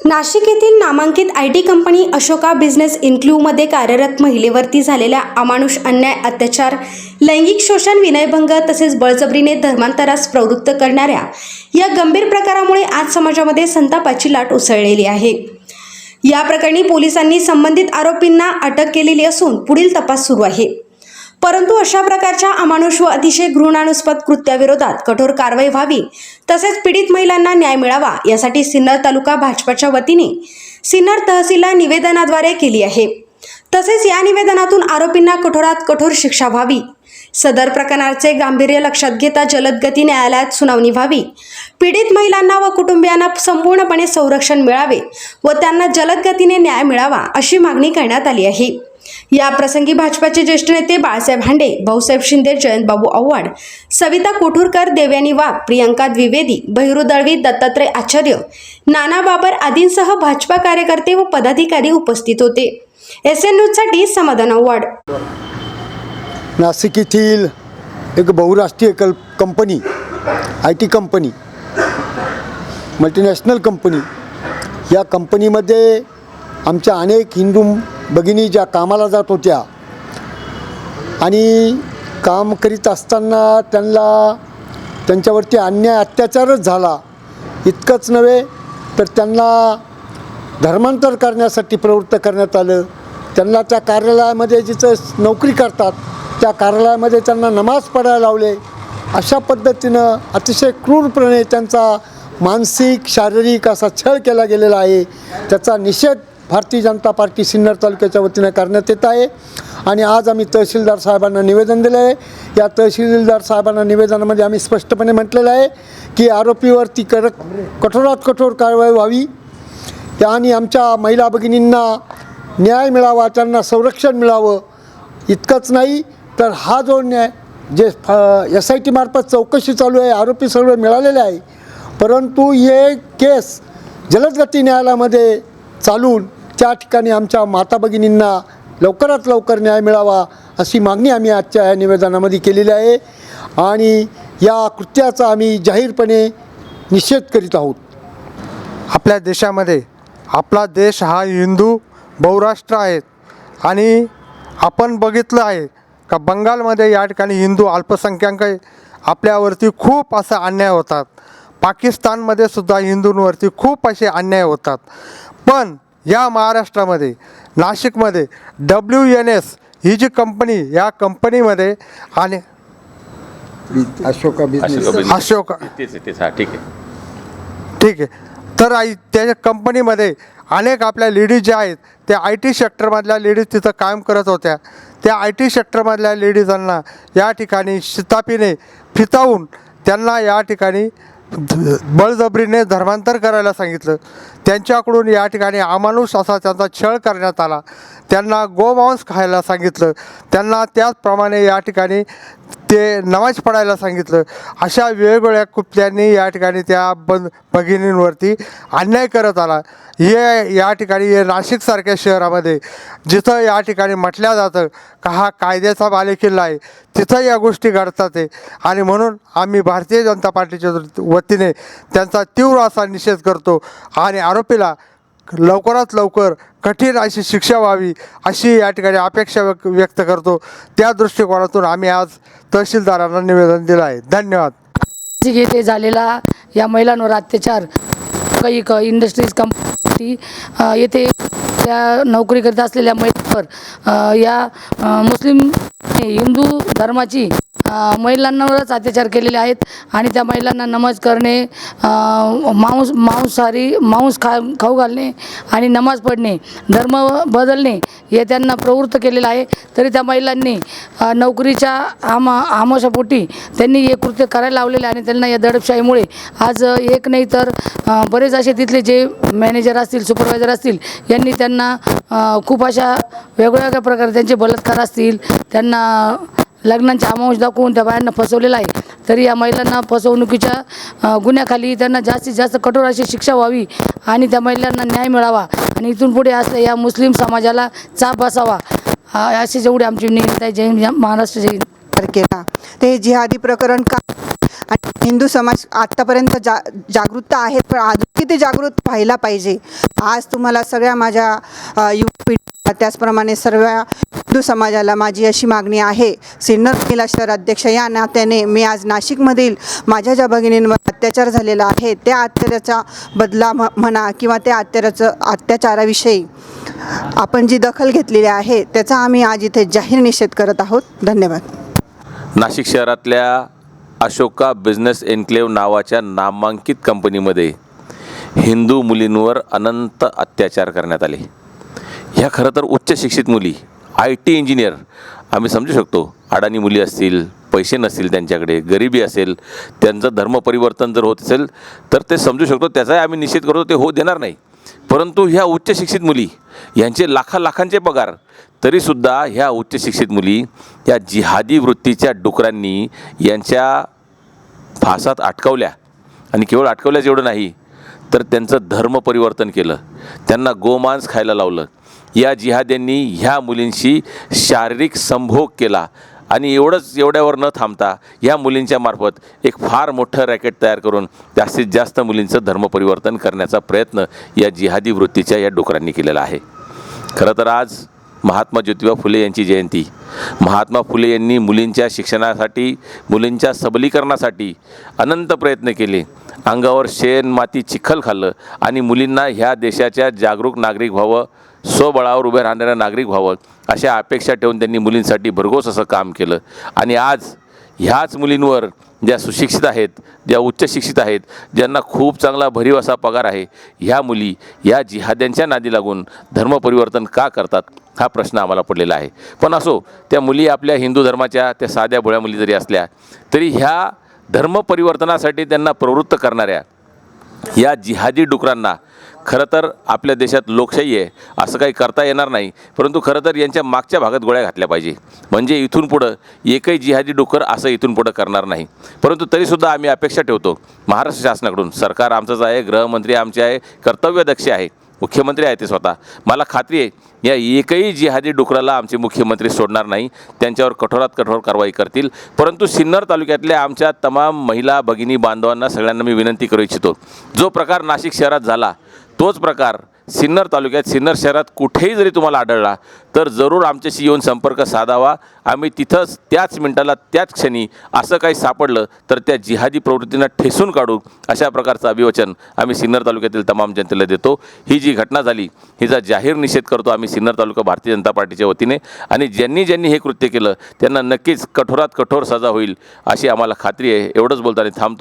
नाशिक येथील नामांकित IT company Ashoka business इन्क्ल्यूव्हमध्ये कार्यरत महिलेवरती झालेल्या अमानुष अन्याय, अत्याचार, लैंगिक शोषण, विनयभंग तसेच बळजबरीने धर्मांतरास प्रवृत्त करणाऱ्या या गंभीर प्रकारामुळे आज समाजामध्ये संतापाची लाट उसळलेली आहे। या प्रकरणी पोलिसांनी संबंधित आरोपींना अटक केलेली असून पुढील तपास सुरू आहे। परंतु अशा प्रकारच्या अमानुष व अतिशय घृणास्पद कृत्याविरोधात कठोर कारवाई व्हावी तसेच पीडित महिलांना न्याय मिळावा यासाठी सिन्नर तालुका भाजपच्या वतीने सिन्नर तहसीलला निवेदनाद्वारे केली आहे। तसेच या निवेदनातून आरोपींना कठोरात कठोर शिक्षा व्हावी, सदर प्रकरणाचे गांभीर्य लक्षात घेता जलद गती न्यायालयात सुनावणी व्हावी, पीडित महिलांना व कुटुंबियांना संपूर्णपणे संरक्षण मिळावे व त्यांना जलद गतीने न्याय मिळावा अशी मागणी करण्यात आली आहे। या प्रसंगी भाजपाचे ज्येष्ठ नेते बाळासाहेब हांडे, भाऊसाहेब शिंदे, जयंतबाबू आव्हाड, सविता कोठुरकर, देवयानी वाघ, प्रियंका द्विवेदी, बहिरू दळवी, दत्तात्रय आचार्य, नाना बाबर आदींसह भाजपा कार्यकर्ते व पदाधिकारी उपस्थित होते। SN न्यूजसाठी समाधान आव्हाड। नाशिक येथील एक बहुराष्ट्रीय company, IT company, multinational company, या कंपनीमध्ये आमच्या अनेक हिंदू भगिनी ज्या कामाला जात होत्या आणि काम करीत असताना त्यांच्यावरती अन्याय, अत्याचारच झाला। इतकंच नव्हे तर त्यांना धर्मांतर करण्यासाठी प्रवृत्त करण्यात आलं। त्यांना त्या कार्यालयामध्ये जिथं नोकरी करतात त्या कार्यालयामध्ये त्यांना नमाज पढायला लावले। अशा पद्धतीनं अतिशय क्रूरपणे त्यांचा मानसिक, शारीरिक असा छळ केला गेलेला आहे। त्याचा निषेध भारतीय जनता पार्टी सिन्नर तालुक्याच्या वतीने करण्यात येत आहे आणि आज आम्ही तहसीलदार साहेबांना निवेदन दिलं आहे। या तहसीलदार साहेबांना निवेदनामध्ये आम्ही स्पष्टपणे म्हटलेलं आहे की आरोपीवरती कठोरात कठोर कारवाई व्हावी आणि आमच्या महिला भगिनींना न्याय मिळावा, त्यांना संरक्षण मिळावं। इतकंच नाही तर हा जो न्याय जे SIT मार्फत चौकशी चालू आहे, आरोपी सर्व मिळालेले आहे, परंतु हे केस जलदगती न्यायालयामध्ये चालून त्या ठिकाणी आमच्या माता भगिनींना लवकरात लवकर न्याय मिळावा अशी मागणी आम्ही आजच्या या निवेदनामध्ये केलेली आहे आणि या कृत्याचा आम्ही जाहीरपणे निषेध करीत आहोत। आपल्या देशामध्ये, आपला देश हा हिंदू बहुराष्ट्र आहे आणि आपण बघितलं आहे का बंगालमध्ये या ठिकाणी हिंदू अल्पसंख्याक आपल्यावरती खूप असा अन्याय होतात। पाकिस्तानमध्ये सुद्धा हिंदूंवरती खूप असे अन्याय होतात। पण या महाराष्ट्रामध्ये, नाशिकमध्ये WNS ही जी कंपनी, या कंपनीमध्ये आणि अशोका ठीक आहे तर त्या कंपनीमध्ये अनेक आपल्या लेडीज ज्या आहेत त्या IT सेक्टरमधल्या लेडीज तिथं काम करत होत्या। त्या IT सेक्टरमधल्या लेडीजांना या ठिकाणी शिताफीने फितावून त्यांना या ठिकाणी बळजबरीने धर्मांतर करायला सांगितलं। त्यांच्याकडून या ठिकाणी अमानुष असा त्यांचा छळ करण्यात आला। त्यांना गोमांस खायला सांगितलं, त्यांना त्याचप्रमाणे या ठिकाणी ते नमाज पढायला सांगितलं। अशा वेगवेगळ्या कुत्र्यांनी या ठिकाणी त्या भगिनींवरती अन्याय करत आला। हे या ठिकाणी हे नाशिकसारख्या शहरामध्ये जिथं या ठिकाणी म्हटलं जातं का हा कायद्याचा बालेकिल्ला आहे, तिथं या गोष्टी घडतात आहे आणि म्हणून आम्ही भारतीय जनता पार्टीच्या वतीने त्यांचा तीव्र असा निषेध करतो आणि आरोपीला लवकरात लवकर कठीण अशी शिक्षा व्हावी अशी या ठिकाणी अपेक्षा व्यक्त करतो। त्या दृष्टिकोनातून आम्ही आज तहसीलदारांना निवेदन दिलं आहे। धन्यवाद। येथे झालेला या महिलांवर अत्याचार, काही इंडस्ट्रीज कंपनी येथे त्या नोकरी करत असलेल्या महिलांवर या मुस्लिम हिंदू धर्माची महिलांवरच अत्याचार केलेले आहेत आणि त्या महिलांना नमाज करणे, मांस खाऊ घालणे आणि नमाज पढणे, धर्म बदलणे हे त्यांना प्रवृत्त केलेलं आहे। तरी त्या महिलांनी नोकरीच्या आमाशापोटी त्यांनी हे कृत्य करायला लावलेले आणि त्यांना या दडपशाहीमुळे आज एक नाही तर बरेच असे तिथले जे मॅनेजर असतील, सुपरवायझर असतील, यांनी त्यांना खूप अशा वेगवेगळ्या प्रकारे त्यांचे बलात्कार असतील, त्यांना लग्नांचे आमांश दाखवून त्या बायांना फसवलेलं आहे। तरी या महिलांना फसवणुकीच्या गुन्ह्याखाली त्यांना जास्तीत जास्त कठोर अशी शिक्षा व्हावी आणि त्या महिलांना न्याय मिळावा आणि इथून पुढे असं या मुस्लिम समाजाला चाप बसावा अशी जेवढी आमची विनंती आहे। जय महाराष्ट्र, जय हिंद। केला ते जिहादी प्रकरण का आणि हिंदू समाज आत्तापर्यंत जागरूकता आहे, पण अजून किती जागृत व्हायला पाहिजे. आज तुम्हाला सगळ्या माझ्या युवा पिढीला त्याचप्रमाणे सर्व हिंदू समाजाला माझी अशी मागणी आहे. सिन्नर महिला शहर अध्यक्ष या नात्याने मी आज नाशिकमधील माझ्या ज्या भगिनींवर अत्याचार झालेला आहे त्या अत्याचाराचा बदला म्हणा किंवा त्या अत्याचाराविषयी आपण जी दखल घेतलेली आहे त्याचा आम्ही आज इथे जाहीर निषेध करत आहोत. धन्यवाद. नाशिक शहरातल्या अशोका बिझनेस एन्क्लेव्ह नावाच्या नामांकित कंपनीमध्ये हिंदू मुलींवर अनंत अत्याचार करण्यात आले. ह्या खरं तर उच्च शिक्षित मुली, IT इंजिनियर, आम्ही समजू शकतो अडाणी मुली असतील, पैसे नसतील त्यांच्याकडे, गरिबी असेल, त्यांचं धर्मपरिवर्तन जर होत असेल तर ते समजू शकतो, त्याचाही आम्ही निषेध करतो, ते होऊ देणार नाही. परंतु ह्या उच्च शिक्षित मुली यांचे लाखांचे पगार, तरीसुद्धा ह्या उच्च शिक्षित मुली या जिहादी वृत्तीच्या डुकरांनी यांच्या फासात अटकवल्या. आणि केवळ अटकवल्याच एवढं नाही तर त्यांचं धर्म परिवर्तन केलं, त्यांना गोमांस खायला लावलं. या जिहाद्यांनी ह्या मुलींशी शारीरिक संभोग केला आणि एवढ्यावर न थांबता या मुलींच्या मार्फत एक फार मोठं रॅकेट तयार करून जास्तीत जास्त मुलींचं धर्मपरिवर्तन करण्याचा प्रयत्न या जिहादी वृत्तीच्या या डुकरांनी केलेला आहे. खरं तर आज महात्मा ज्योतिबा फुले यांची जयंती. महात्मा फुले यांनी मुलींच्या शिक्षणासाठी, मुलींच्या सबलीकरणासाठी अनंत प्रयत्न केले. अंगावर शेण, माती, चिखल खाल्लं आणि मुलींना ह्या देशाच्या जागरूक नागरिक व्हावं, स्वबळावर उभे राहणाऱ्या नागरिक व्हावं अशा अपेक्षा ठेवून त्यांनी मुलींसाठी भरघोस असं काम केलं. आणि आज ह्याच मुलींवर, ज्या सुशिक्षित आहेत, ज्या उच्च शिक्षित आहेत, ज्यांना खूप चांगला भरीव असा पगार आहे, ह्या मुली या जिहाद्यांच्या नादी लागून धर्मपरिवर्तन का करतात हा प्रश्न आम्हाला पडलेला आहे. पण असो, त्या मुली आपल्या हिंदू धर्माच्या त्या साध्या भोळ्या मुली जरी असल्या तरी ह्या धर्मपरिवर्तनासाठी त्यांना प्रवृत्त करणाऱ्या या जिहादी डुकरांना खरं तर आपल्या देशात लोकशाही आहे असं काही करता येणार नाही. परंतु खरं तर यांच्या मागच्या भागात गोळ्या घातल्या पाहिजे, म्हणजे इथून पुढं एकही जिहादी डुकर असं इथून पुढं करणार नाही. परंतु तरीसुद्धा आम्ही अपेक्षा ठेवतो महाराष्ट्र शासनाकडून. सरकार आमचंच आहे, गृहमंत्री आमचे आहे, कर्तव्यदक्ष आहे, मुख्यमंत्री आहे ते स्वतः. मला खात्री आहे या एकही जिहादी डुकराला आमचे मुख्यमंत्री सोडणार नाही, त्यांच्यावर कठोरात कठोर कारवाई करतील. परंतु सिन्नर तालुक्यातल्या आमच्या तमाम महिला भगिनी बांधवांना सगळ्यांना मी विनंती करू इच्छितो, जो प्रकार नाशिक शहरात झाला तोच प्रकार सिन्नर तालुक्यात, सिन्नर शहरात कुठेही जरी तुम्हाला आढळला तर जरूर आमच्याशी येऊन संपर्क साधावा. आम्ही तिथंच त्याच मिनिटाला त्याच क्षणी असं काही सापडलं तर त्या जिहादी प्रवृत्तींना ठेसून काढू अशा प्रकारचं अभिवचन आम्ही सिन्नर तालुक्यातील तमाम जनतेला देतो. ही जी घटना झाली हिचा जाहीर निषेध करतो आम्ही सिन्नर तालुका भारतीय जनता पार्टीच्या वतीने. आणि ज्यांनी हे कृत्य केलं त्यांना नक्कीच कठोरात कठोर सजा होईल अशी आम्हाला खात्री आहे. एवढंच बोलताना थांबतो.